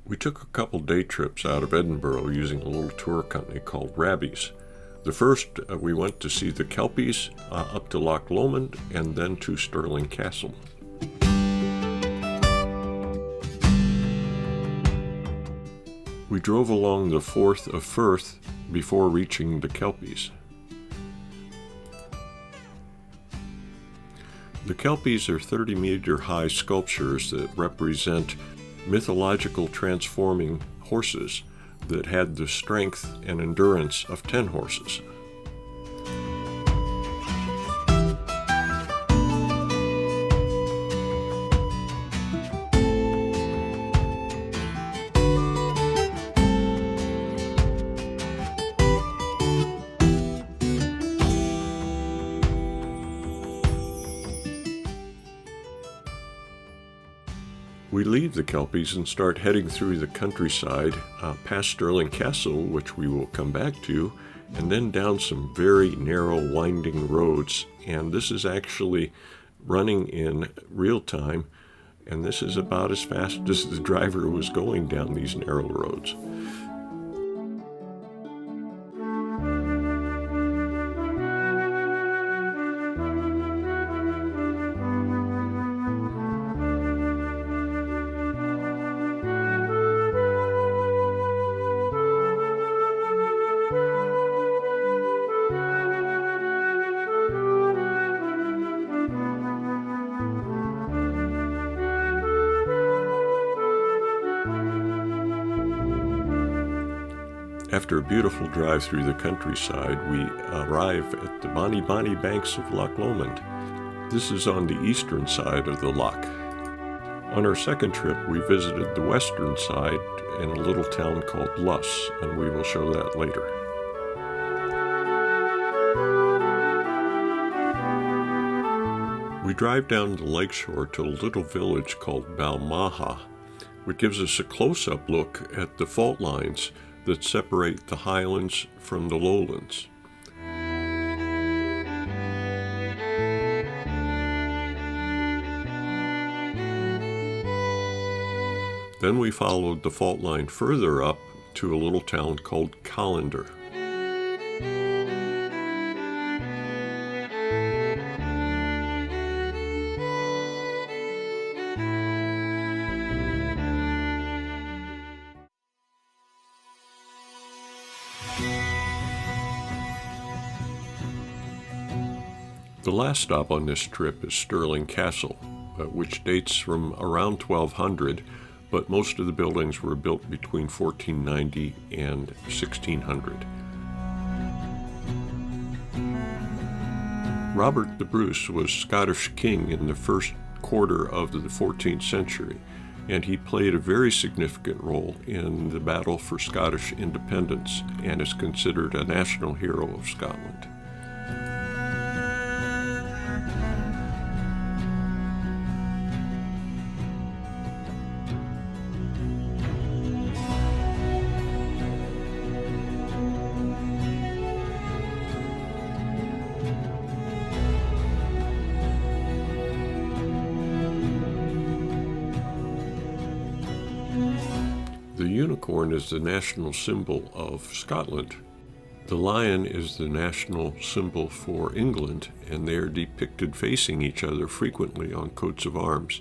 We took a couple day trips out of Edinburgh using a little tour company called Rabbies. The first, we went to see the Kelpies up to Loch Lomond and then to Stirling Castle. We drove along the Firth of Forth before reaching the Kelpies. The Kelpies are 30-meter high sculptures that represent mythological transforming horses that had the strength and endurance of 10 horses. We leave the Kelpies and start heading through the countryside, past Stirling Castle, which we will come back to, and then down some very narrow, winding roads. And this is actually running in real time, and this is about as fast as the driver was going down these narrow roads. After a beautiful drive through the countryside, we arrive at the bonny banks of Loch Lomond. This is on the eastern side of the loch. On our second trip, we visited the western side in a little town called Luss, and we will show that later. We drive down the lakeshore to a little village called Balmaha, which gives us a close-up look at the fault lines that separate the Highlands from the lowlands. Then we followed the fault line further up to a little town called Callander. The last stop on this trip is Stirling Castle, which dates from around 1200, but most of the buildings were built between 1490 and 1600. Robert the Bruce was Scottish king in the first quarter of the 14th century, and he played a very significant role in the battle for Scottish independence and is considered a national hero of Scotland. The unicorn is the national symbol of Scotland. The lion is the national symbol for England, and they are depicted facing each other frequently on coats of arms.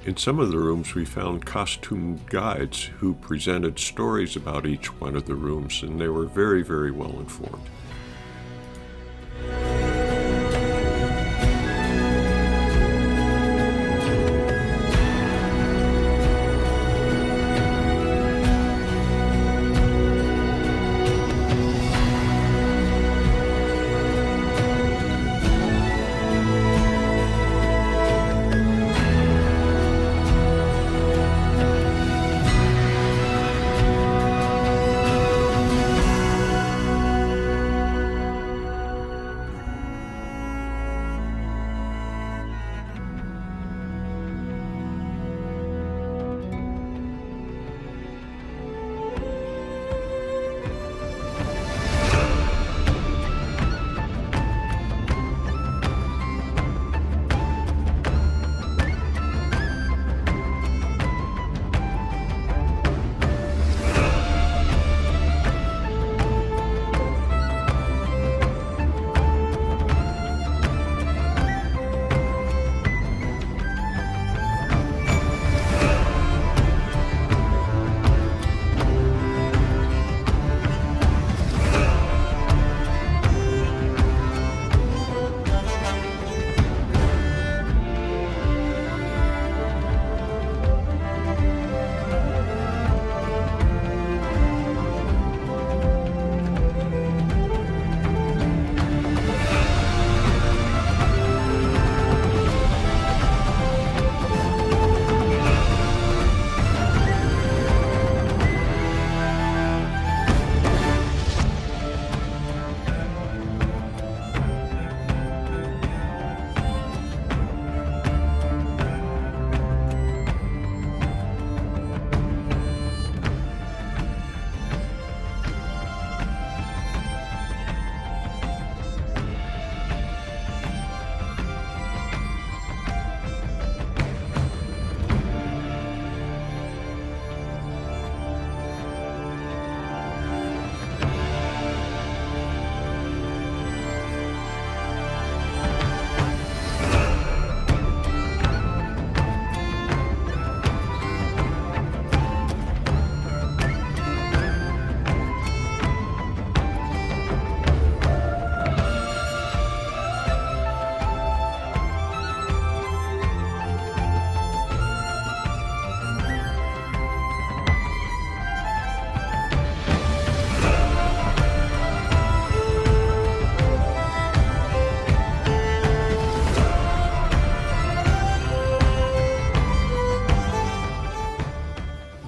In some of the rooms, we found costumed guides who presented stories about each one of the rooms, and they were very, very well informed.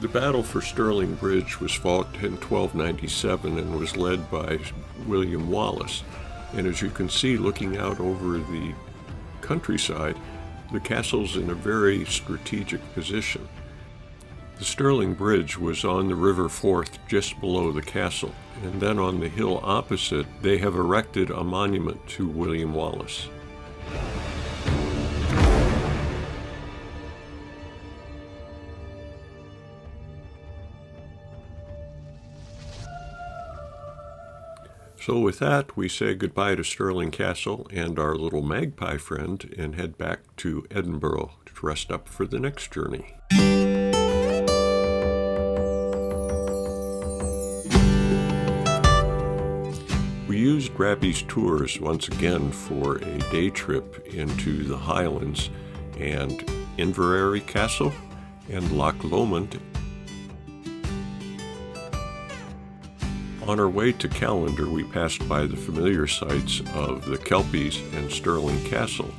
The battle for Stirling Bridge was fought in 1297 and was led by William Wallace. And as you can see, looking out over the countryside, the castle's in a very strategic position. The Stirling Bridge was on the River Forth just below the castle, and then on the hill opposite, they have erected a monument to William Wallace. So with that, we say goodbye to Stirling Castle and our little magpie friend and head back to Edinburgh to rest up for the next journey. We used Rabbie's Tours once again for a day trip into the Highlands and Inveraray Castle and Loch Lomond. On our way to Callander, we passed by the familiar sites of the Kelpies and Stirling Castle.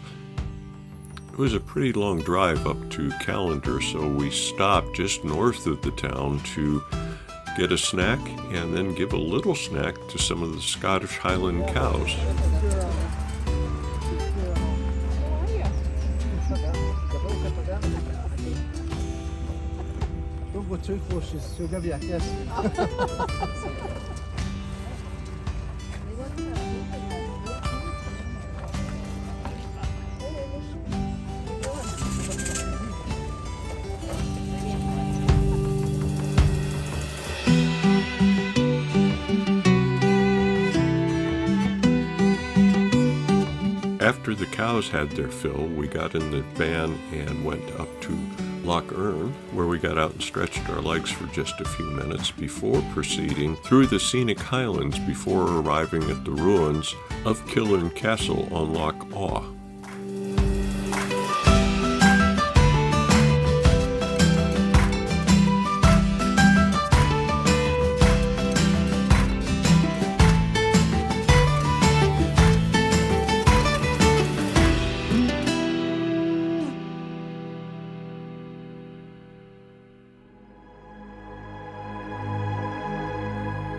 It was a pretty long drive up to Callander, so we stopped just north of the town to get a snack and then give a little snack to some of the Scottish Highland cows. Don't go too close, she'll give you a kiss. After the cows had their fill, we got in the van and went up to Loch Earn, where we got out and stretched our legs for just a few minutes before proceeding through the scenic Highlands before arriving at the ruins of Stirling Castle on Loch Earn.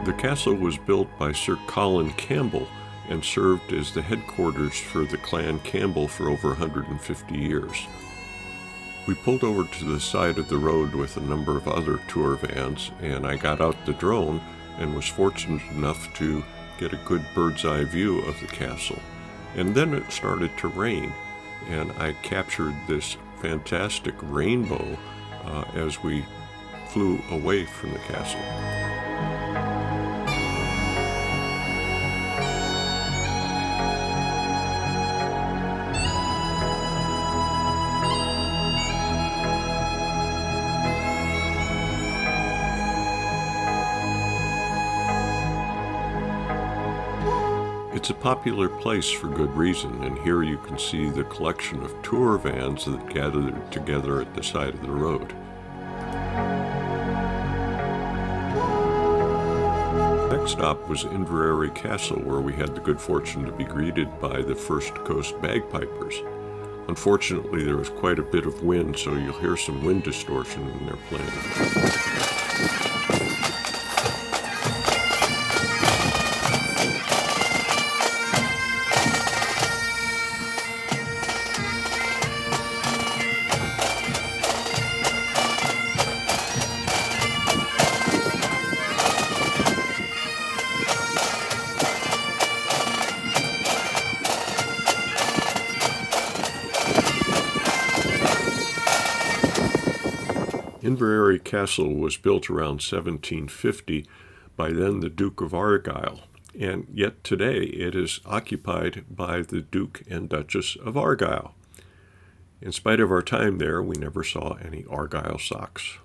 The castle was built by Sir Colin Campbell and served as the headquarters for the clan Campbell for over 150 years. We pulled over to the side of the road with a number of other tour vans, and I got out the drone and was fortunate enough to get a good bird's eye view of the castle. And then it started to rain, and I captured this fantastic rainbow as we flew away from the castle. It's a popular place for good reason, and here you can see the collection of tour vans that gathered together at the side of the road. Next stop was Inveraray Castle, where we had the good fortune to be greeted by the First Coast bagpipers. Unfortunately, there was quite a bit of wind, so you'll hear some wind distortion in their playing. Inveraray Castle was built around 1750 by then the Duke of Argyll, and yet today it is occupied by the Duke and Duchess of Argyll. In spite of our time there, we never saw any Argyll socks.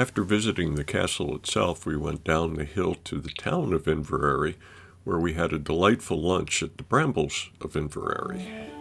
After visiting the castle itself, we went down the hill to the town of Inveraray, where we had a delightful lunch at the Brambles of Inveraray.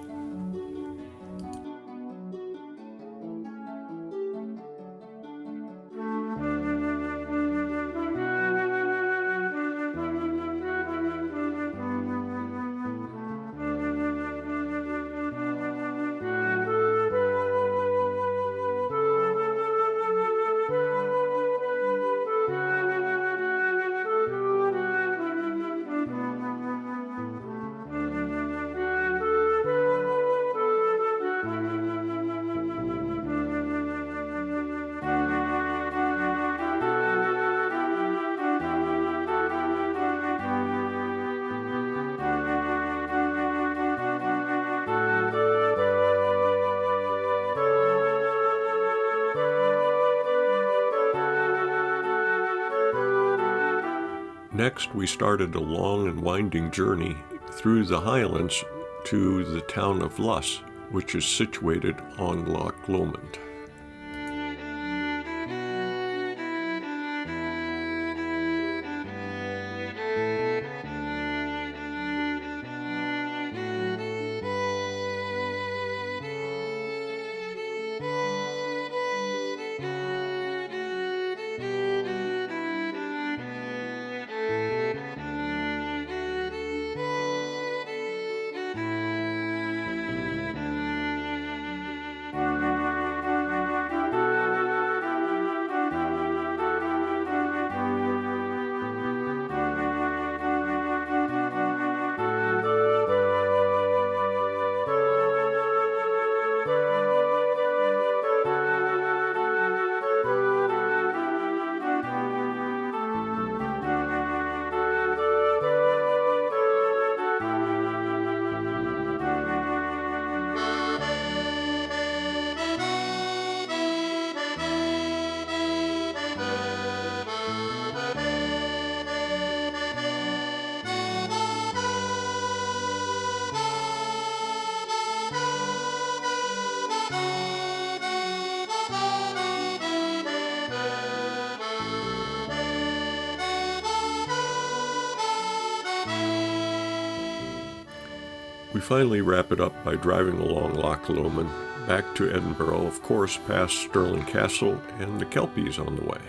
Next, we started a long and winding journey through the Highlands to the town of Luss, which is situated on Loch Lomond. We finally wrap it up by driving along Loch Lomond back to Edinburgh, of course, past Stirling Castle and the Kelpies on the way.